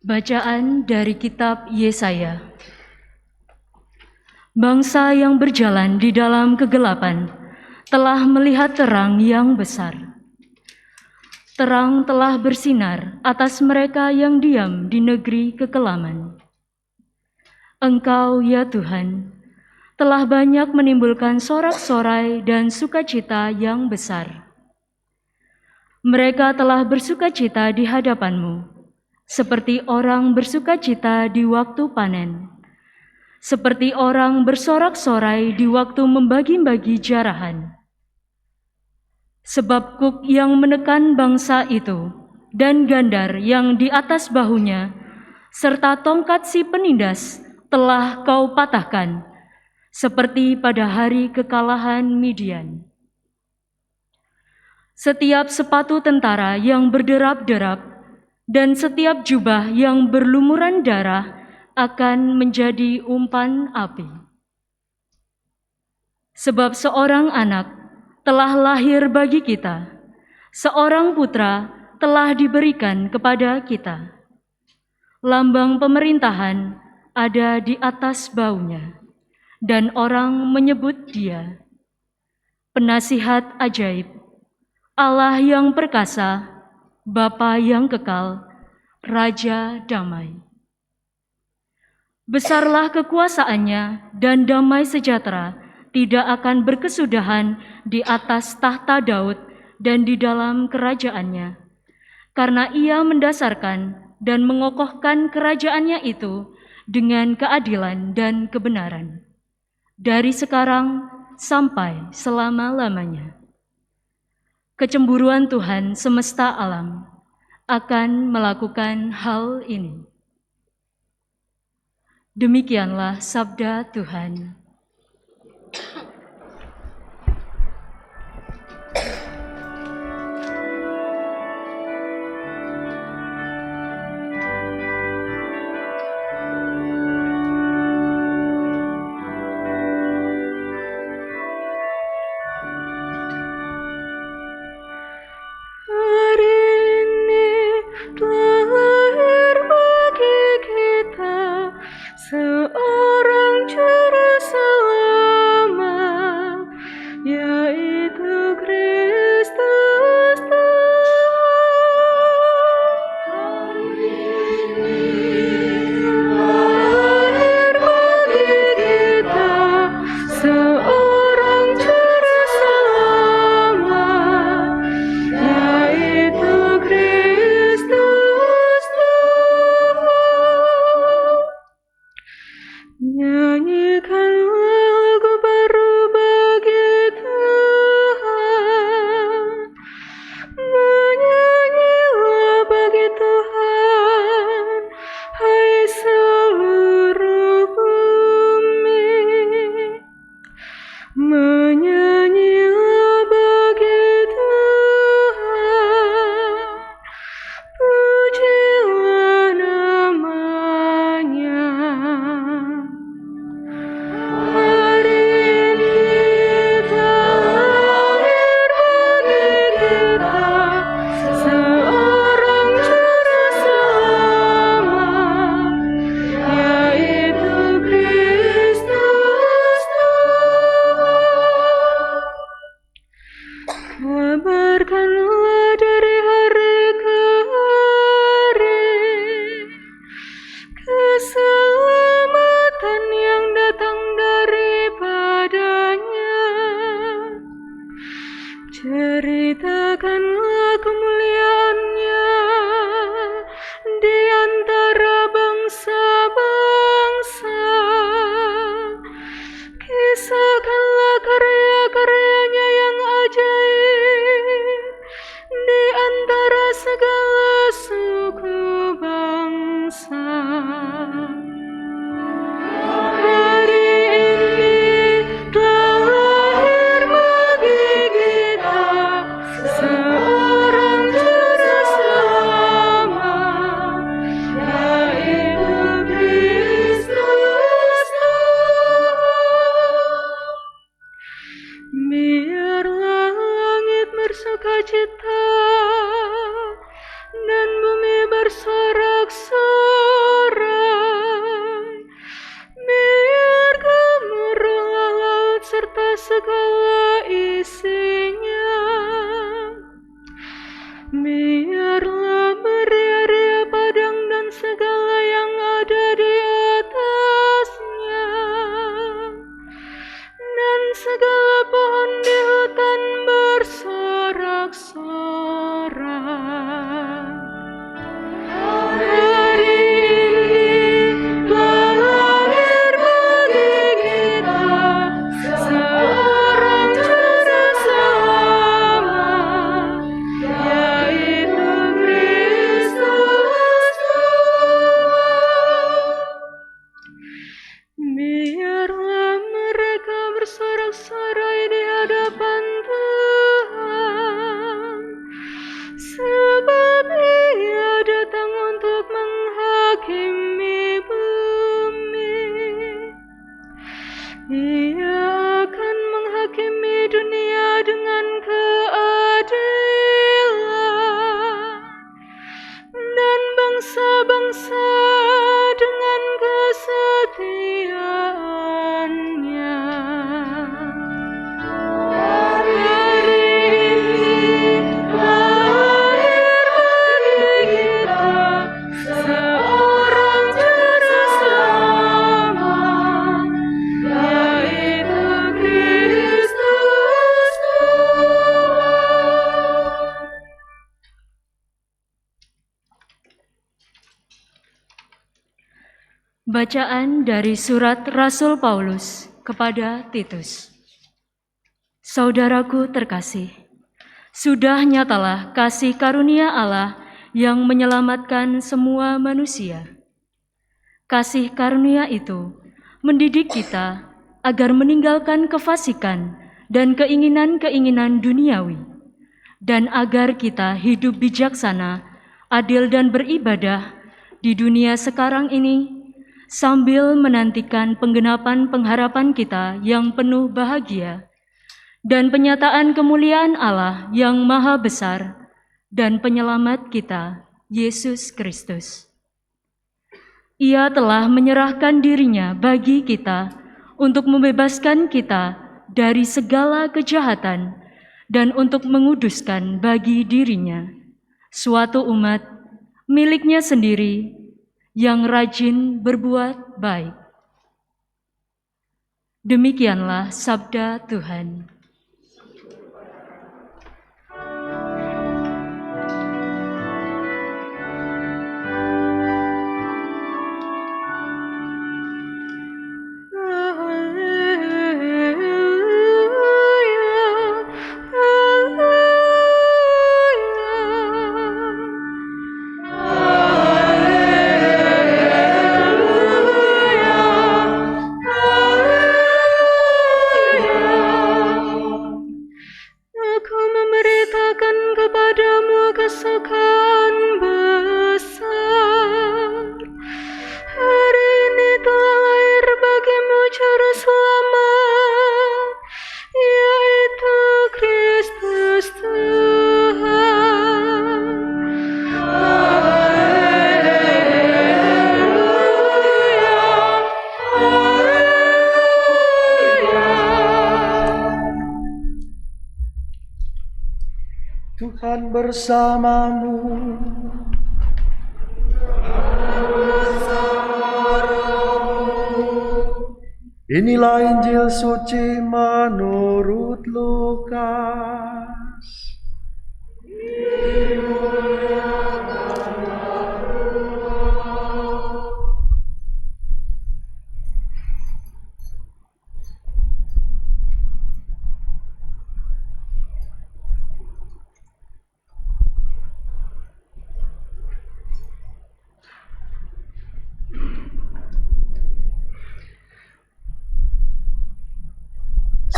Bacaan dari kitab Yesaya. Bangsa yang berjalan di dalam kegelapan telah melihat terang yang besar. Terang telah bersinar atas mereka yang diam di negeri kekelaman. Engkau, ya Tuhan, telah banyak menimbulkan sorak-sorai dan sukacita yang besar. Mereka telah bersukacita di hadapan-Mu, seperti orang bersukacita di waktu panen, seperti orang bersorak-sorai di waktu membagi-bagi jarahan. Sebab kuk yang menekan bangsa itu, dan gandar yang di atas bahunya, serta tongkat si penindas telah Kau patahkan, seperti pada hari kekalahan Midian. Setiap sepatu tentara yang berderap-derap dan setiap jubah yang berlumuran darah akan menjadi umpan api. Sebab seorang anak telah lahir bagi kita, seorang putra telah diberikan kepada kita. Lambang pemerintahan ada di atas baunya, dan orang menyebut Dia Penasihat Ajaib, Allah yang perkasa, Bapa yang kekal, Raja damai. Besarlah kekuasaannya dan damai sejahtera tidak akan berkesudahan di atas tahta Daud dan di dalam kerajaannya. Karena Ia mendasarkan dan mengokohkan kerajaannya itu dengan keadilan dan kebenaran, dari sekarang sampai selama-lamanya. Kecemburuan Tuhan semesta alam akan melakukan hal ini. Demikianlah sabda Tuhan. Ceritakanlah kemuliaan-Nya di antara bangsa-bangsa. Kisahkanlah karya-karyanya yang ajaib di antara segala suku bangsa. Seorang biarlah beria-ria padang dan segala yang ada di atasnya, dan segala pohon di hutan bersorak-sorak. Hari ini telah lahir bagi kita seorang juru selamat, yaitu Kristus Tuhan. Biarlah mereka bersorak-sorai di hadapan Tuhan, sebab Ia datang untuk menghakimi bumi. Ia akan menghakimi dunia dengan keadilan dan bangsa-bangsa dengan kesetiaannya. Hari ini lahir bagi kita seorang juru selamat, yaitu Kristus Tuhan. Bacaan dari surat Rasul Paulus kepada Titus. Saudaraku terkasih, sudah nyatalah kasih karunia Allah yang menyelamatkan semua manusia. Kasih karunia itu mendidik kita agar meninggalkan kefasikan dan keinginan-keinginan duniawi, dan agar kita hidup bijaksana, adil dan beribadah di dunia sekarang ini, sambil menantikan penggenapan pengharapan kita yang penuh bahagia dan penyataan kemuliaan Allah yang maha besar dan penyelamat kita, Yesus Kristus. Ia telah menyerahkan dirinya bagi kita untuk membebaskan kita dari segala kejahatan dan untuk menguduskan bagi dirinya suatu umat miliknya sendiri yang rajin berbuat baik. Demikianlah sabda Tuhan. Tuhan bersamamu. Inilah Injil suci menurut Lukas.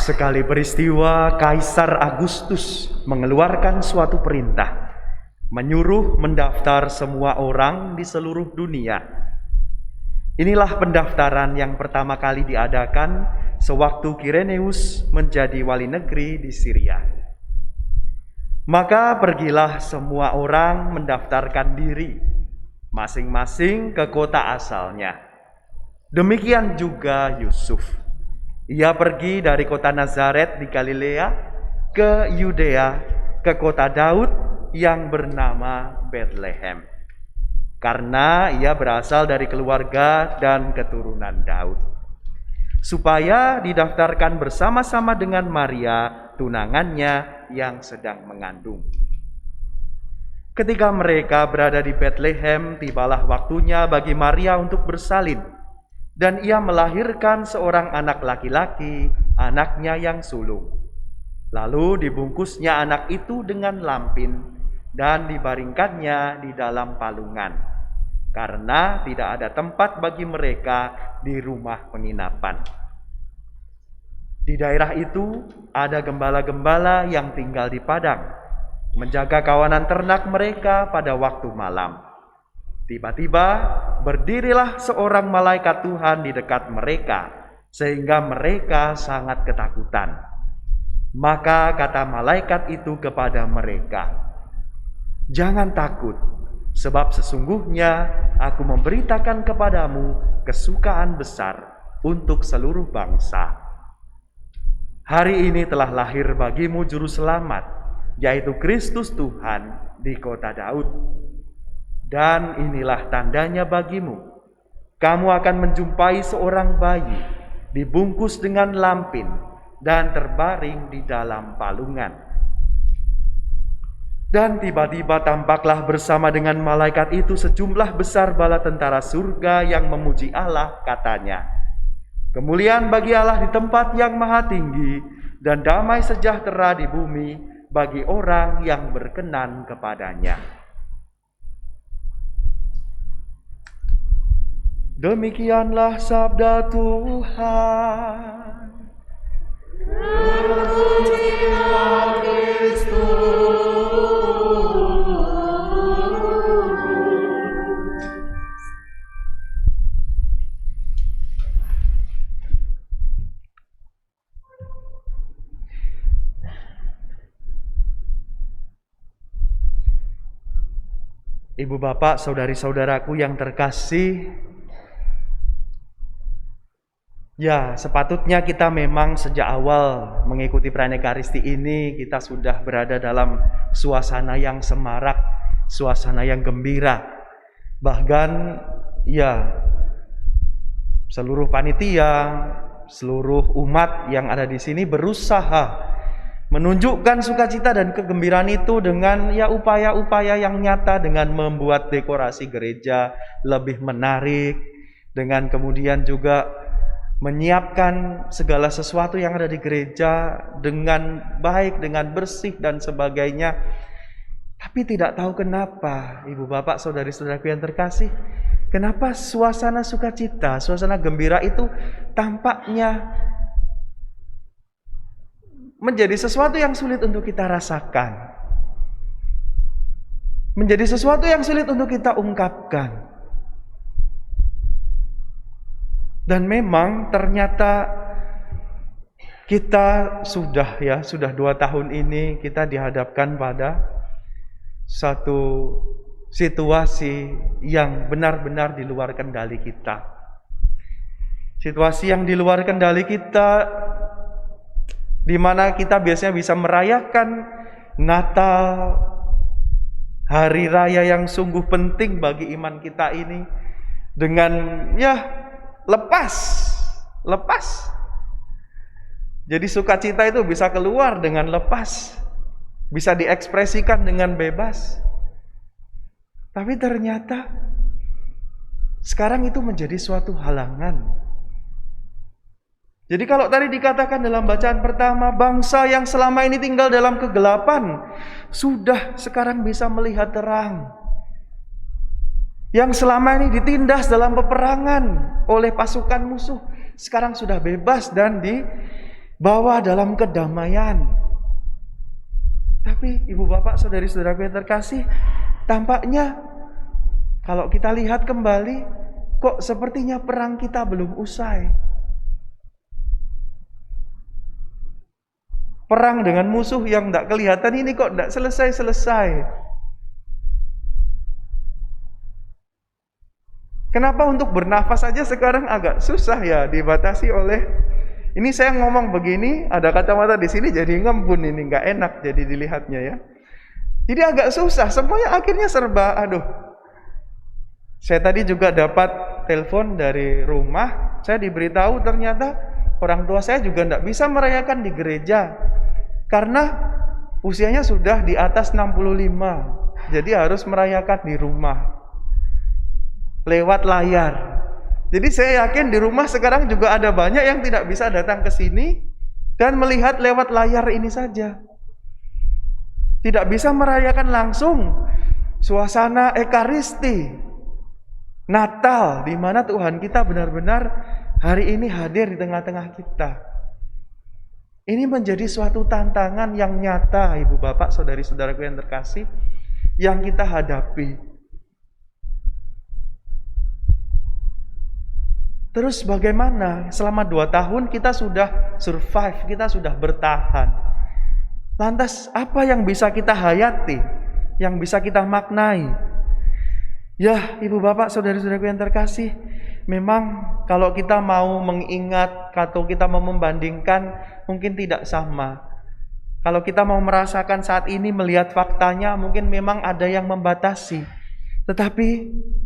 Sekali peristiwa, Kaisar Agustus mengeluarkan suatu perintah, menyuruh mendaftar semua orang di seluruh dunia. Inilah pendaftaran yang pertama kali diadakan sewaktu Kireneus menjadi wali negeri di Syria. Maka pergilah semua orang mendaftarkan diri, masing-masing ke kota asalnya. Demikian juga Yusuf. Ia pergi dari kota Nazaret di Galilea ke Yudea, ke kota Daud, yang bernama Bethlehem, karena ia berasal dari keluarga dan keturunan Daud, supaya didaftarkan bersama-sama dengan Maria, tunangannya yang sedang mengandung. Ketika mereka berada di Bethlehem, tibalah waktunya bagi Maria untuk bersalin, dan ia melahirkan seorang anak laki-laki, anaknya yang sulung. Lalu dibungkusnya anak itu dengan lampin dan dibaringkannya di dalam palungan, karena tidak ada tempat bagi mereka di rumah penginapan. Di daerah itu ada gembala-gembala yang tinggal di padang, menjaga kawanan ternak mereka pada waktu malam. Tiba-tiba berdirilah seorang malaikat Tuhan di dekat mereka, sehingga mereka sangat ketakutan. Maka kata malaikat itu kepada mereka, "Jangan takut, sebab sesungguhnya aku memberitakan kepadamu kesukaan besar untuk seluruh bangsa. Hari ini telah lahir bagimu juru selamat, yaitu Kristus Tuhan di kota Daud. Dan inilah tandanya bagimu, kamu akan menjumpai seorang bayi dibungkus dengan lampin dan terbaring di dalam palungan." Dan tiba-tiba tampaklah bersama dengan malaikat itu sejumlah besar bala tentara surga yang memuji Allah, katanya, "Kemuliaan bagi Allah di tempat yang maha tinggi, dan damai sejahtera di bumi bagi orang yang berkenan kepadanya." Demikianlah sabda Tuhan. Terpujilah Kristus. Ibu bapak, saudari-saudaraku yang terkasih, ya, sepatutnya kita memang sejak awal mengikuti perayaan Ekaristi ini, kita sudah berada dalam suasana yang semarak, suasana yang gembira. Bahkan, ya, seluruh panitia, seluruh umat yang ada di sini berusaha menunjukkan sukacita dan kegembiraan itu dengan ya upaya-upaya yang nyata, dengan membuat dekorasi gereja lebih menarik, dengan kemudian juga menyiapkan segala sesuatu yang ada di gereja dengan baik, dengan bersih dan sebagainya. Tapi tidak tahu kenapa, ibu bapak, saudari-saudaraku yang terkasih, kenapa suasana sukacita, suasana gembira itu tampaknya menjadi sesuatu yang sulit untuk kita rasakan, menjadi sesuatu yang sulit untuk kita ungkapkan. Dan memang ternyata kita sudah 2 tahun ini kita dihadapkan pada satu situasi yang benar-benar di luar kendali kita. Situasi yang di luar kendali kita, di mana kita biasanya bisa merayakan Natal, hari raya yang sungguh penting bagi iman kita ini, dengan lepas. Jadi sukacita itu bisa keluar dengan lepas, bisa diekspresikan dengan bebas. Tapi ternyata sekarang itu menjadi suatu halangan. Jadi kalau tadi dikatakan dalam bacaan pertama, bangsa yang selama ini tinggal dalam kegelapan sudah sekarang bisa melihat terang. Yang selama ini ditindas dalam peperangan oleh pasukan musuh, sekarang sudah bebas dan dibawa dalam kedamaian. Tapi ibu bapak, saudari-saudaraku yang terkasih, tampaknya kalau kita lihat kembali, kok sepertinya perang kita belum usai. Perang dengan musuh yang tidak kelihatan ini kok tidak selesai-selesai. Kenapa untuk bernafas saja sekarang agak susah ya, dibatasi oleh, ini saya ngomong begini, ada kacamata di sini jadi ngembun, ini nggak enak jadi dilihatnya ya. Jadi agak susah, semuanya akhirnya serba, aduh. Saya tadi juga dapat telepon dari rumah, saya diberitahu ternyata orang tua saya juga tidak bisa merayakan di gereja karena usianya sudah di atas 65. Jadi harus merayakan di rumah lewat layar. Jadi saya yakin di rumah sekarang juga ada banyak yang tidak bisa datang ke sini dan melihat lewat layar ini saja. Tidak bisa merayakan langsung suasana Ekaristi Natal di mana Tuhan kita benar-benar hari ini hadir di tengah-tengah kita. Ini menjadi suatu tantangan yang nyata, Ibu Bapak, saudari-saudaraku yang terkasih, yang kita hadapi. Terus bagaimana? Selama 2 tahun kita sudah survive, kita sudah bertahan. Lantas apa yang bisa kita hayati, yang bisa kita maknai? Ya, Ibu Bapak, saudari-saudaraku yang terkasih, memang kalau kita mau mengingat atau kita mau membandingkan mungkin tidak sama. Kalau kita mau merasakan saat ini melihat faktanya mungkin memang ada yang membatasi. Tetapi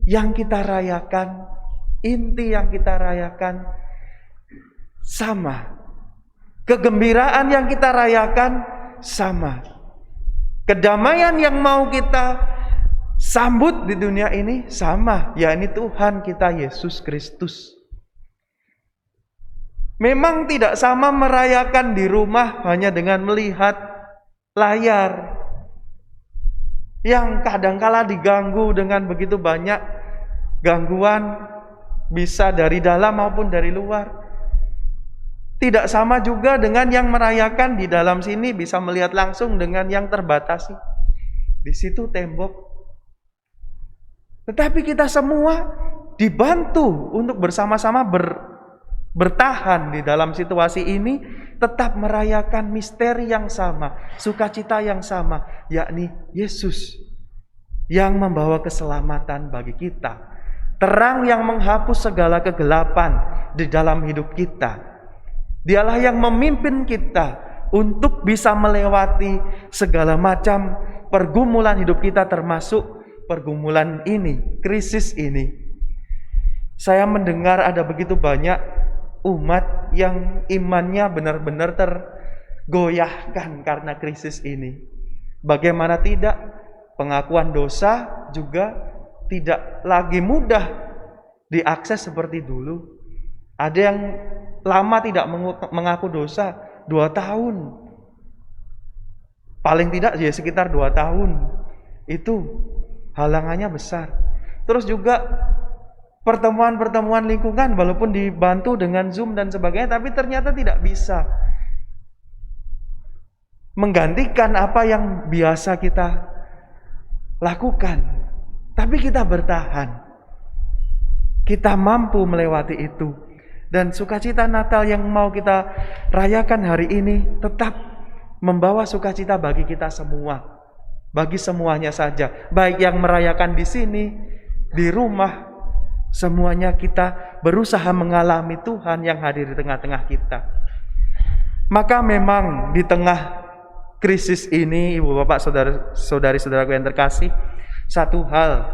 yang kita rayakan, inti yang kita rayakan sama. Kegembiraan yang kita rayakan sama. Kedamaian yang mau kita sambut di dunia ini sama, yakni Tuhan kita Yesus Kristus. Memang tidak sama merayakan di rumah hanya dengan melihat layar yang kadangkala diganggu dengan begitu banyak gangguan, bisa dari dalam maupun dari luar. Tidak sama juga dengan yang merayakan di dalam sini bisa melihat langsung dengan yang terbatasi. Di situ tembok. Tetapi kita semua dibantu untuk bersama-sama bertahan di dalam situasi ini, tetap merayakan misteri yang sama, sukacita yang sama, yakni Yesus yang membawa keselamatan bagi kita. Terang yang menghapus segala kegelapan di dalam hidup kita. Dialah yang memimpin kita untuk bisa melewati segala macam pergumulan hidup kita, termasuk pergumulan ini, krisis ini. Saya mendengar ada begitu banyak umat yang imannya benar-benar tergoyahkan karena krisis ini. Bagaimana tidak, pengakuan dosa juga tidak lagi mudah diakses seperti dulu. Ada yang lama tidak mengaku dosa, 2 tahun. Paling tidak ya sekitar 2 tahun. Itu halangannya besar. Terus juga pertemuan-pertemuan lingkungan walaupun dibantu dengan Zoom dan sebagainya, tapi ternyata tidak bisa menggantikan apa yang biasa kita lakukan. Tapi kita bertahan. Kita mampu melewati itu. Dan sukacita Natal yang mau kita rayakan hari ini tetap membawa sukacita bagi kita semua. Bagi semuanya saja. Baik yang merayakan di sini, di rumah, semuanya kita berusaha mengalami Tuhan yang hadir di tengah-tengah kita. Maka memang di tengah krisis ini, Ibu Bapak, saudari-saudaraku yang terkasih, satu hal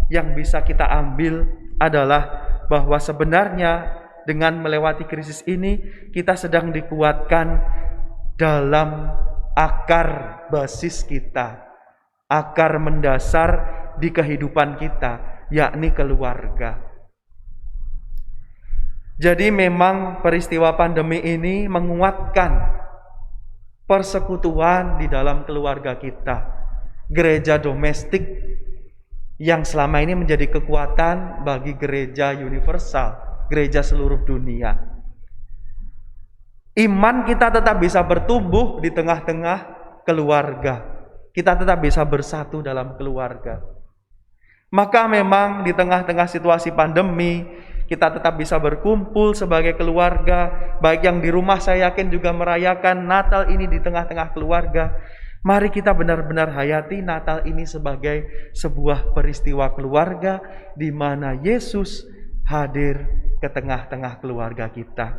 yang bisa kita ambil adalah bahwa sebenarnya dengan melewati krisis ini, kita sedang dikuatkan dalam akar basis kita, akar mendasar di kehidupan kita, yakni keluarga. Jadi memang peristiwa pandemi ini menguatkan persekutuan di dalam keluarga kita. Gereja domestik yang selama ini menjadi kekuatan bagi gereja universal, gereja seluruh dunia. Iman kita tetap bisa bertumbuh di tengah-tengah keluarga. Kita tetap bisa bersatu dalam keluarga. Maka memang di tengah-tengah situasi pandemi, kita tetap bisa berkumpul sebagai keluarga. Baik yang di rumah, saya yakin juga merayakan Natal ini di tengah-tengah keluarga. Mari kita benar-benar hayati Natal ini sebagai sebuah peristiwa keluarga di mana Yesus hadir ke tengah-tengah keluarga kita.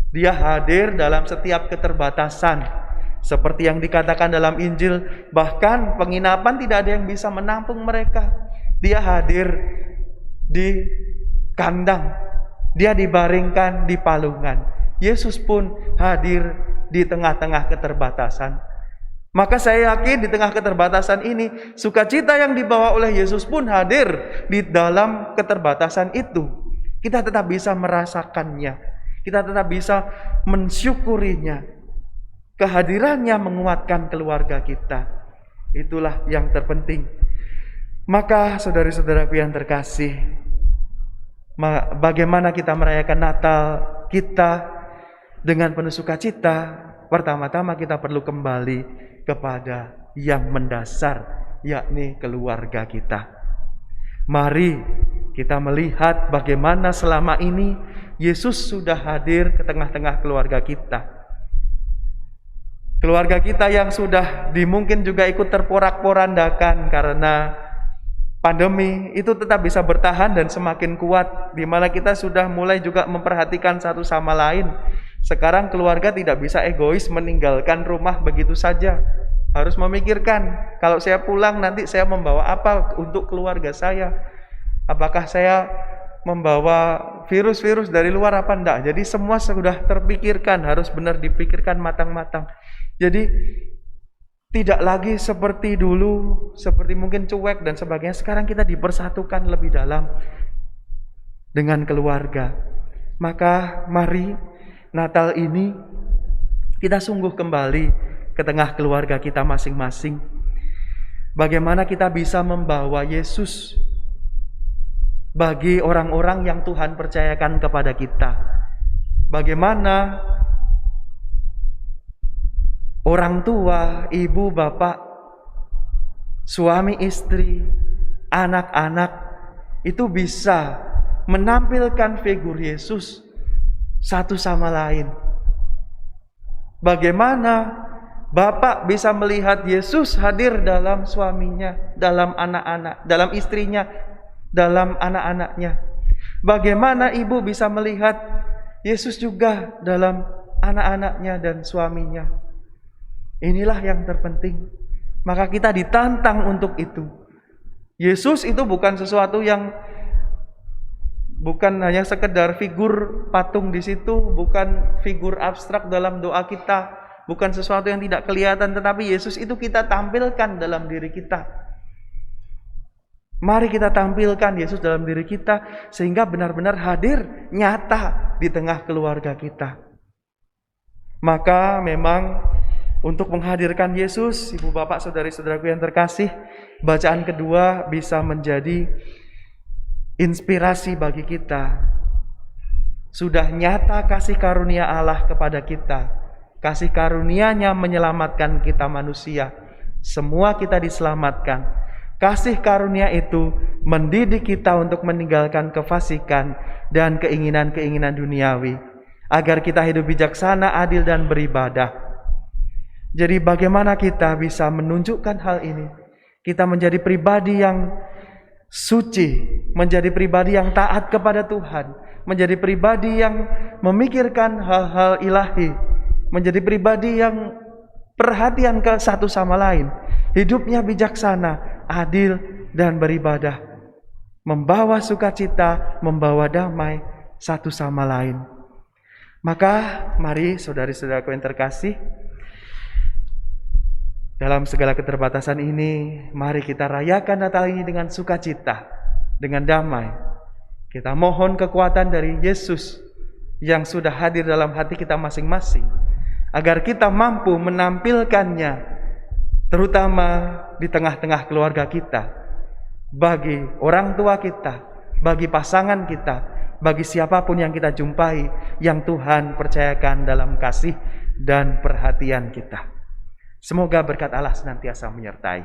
Dia hadir dalam setiap keterbatasan, Seperti yang dikatakan dalam Injil, bahkan penginapan tidak ada yang bisa menampung mereka. Dia hadir di kandang, dia dibaringkan di palungan. Yesus pun hadir di tengah-tengah keterbatasan. Maka saya yakin di tengah keterbatasan ini, sukacita yang dibawa oleh Yesus pun hadir di dalam keterbatasan itu. Kita tetap bisa merasakannya, kita tetap bisa mensyukurinya. Kehadirannya menguatkan keluarga kita. Itulah yang terpenting. Maka saudari-saudaraku yang terkasih, bagaimana kita merayakan Natal kita dengan penuh sukacita? Pertama-tama kita perlu kembali kepada yang mendasar, yakni keluarga kita. Mari kita melihat bagaimana selama ini Yesus sudah hadir ke tengah-tengah keluarga kita. Keluarga kita yang sudah mungkin juga ikut terporak-porandakan karena pandemi, itu tetap bisa bertahan dan semakin kuat, di mana kita sudah mulai juga memperhatikan satu sama lain. Sekarang keluarga tidak bisa egois meninggalkan rumah begitu saja. Harus memikirkan, kalau saya pulang nanti saya membawa apa untuk keluarga saya. Apakah saya membawa virus-virus dari luar apa enggak? Jadi semua sudah terpikirkan, harus benar dipikirkan matang-matang. Jadi tidak lagi seperti dulu, seperti mungkin cuek dan sebagainya. Sekarang kita dipersatukan lebih dalam dengan keluarga. Maka mari Natal ini kita sungguh kembali ke tengah keluarga kita masing-masing. Bagaimana kita bisa membawa Yesus bagi orang-orang yang Tuhan percayakan kepada kita. Bagaimana orang tua, ibu, bapak, suami, istri, anak-anak itu bisa menampilkan figur Yesus satu sama lain. Bagaimana bapak bisa melihat Yesus hadir dalam suaminya, dalam anak-anak, dalam istrinya, dalam anak-anaknya. Bagaimana ibu bisa melihat Yesus juga dalam anak-anaknya dan suaminya. Inilah yang terpenting. Maka kita ditantang untuk itu. Yesus itu bukan sesuatu yang bukan hanya sekedar figur patung di situ, bukan figur abstrak dalam doa kita, bukan sesuatu yang tidak kelihatan, tetapi Yesus itu kita tampilkan dalam diri kita. Mari kita tampilkan Yesus dalam diri kita sehingga benar-benar hadir nyata di tengah keluarga kita. Maka memang untuk menghadirkan Yesus, ibu bapak, saudari-saudaraku yang terkasih, bacaan kedua bisa menjadi inspirasi bagi kita. Sudah nyata kasih karunia Allah kepada kita. Kasih karunia-Nya menyelamatkan kita manusia. Semua kita diselamatkan. Kasih karunia itu mendidik kita untuk meninggalkan kefasikan dan keinginan-keinginan duniawi, agar kita hidup bijaksana, adil, dan beribadah. Jadi bagaimana kita bisa menunjukkan hal ini? Kita menjadi pribadi yang suci, menjadi pribadi yang taat kepada Tuhan, menjadi pribadi yang memikirkan hal-hal ilahi, menjadi pribadi yang perhatian ke satu sama lain, hidupnya bijaksana, adil, dan beribadah, membawa sukacita, membawa damai satu sama lain. Maka mari saudari-saudaraku yang terkasih, dalam segala keterbatasan ini, mari kita rayakan Natal ini dengan sukacita, dengan damai. Kita mohon kekuatan dari Yesus yang sudah hadir dalam hati kita masing-masing, agar kita mampu menampilkannya, terutama di tengah-tengah keluarga kita, bagi orang tua kita, bagi pasangan kita, bagi siapapun yang kita jumpai, yang Tuhan percayakan dalam kasih dan perhatian kita. Semoga berkat Allah senantiasa menyertai.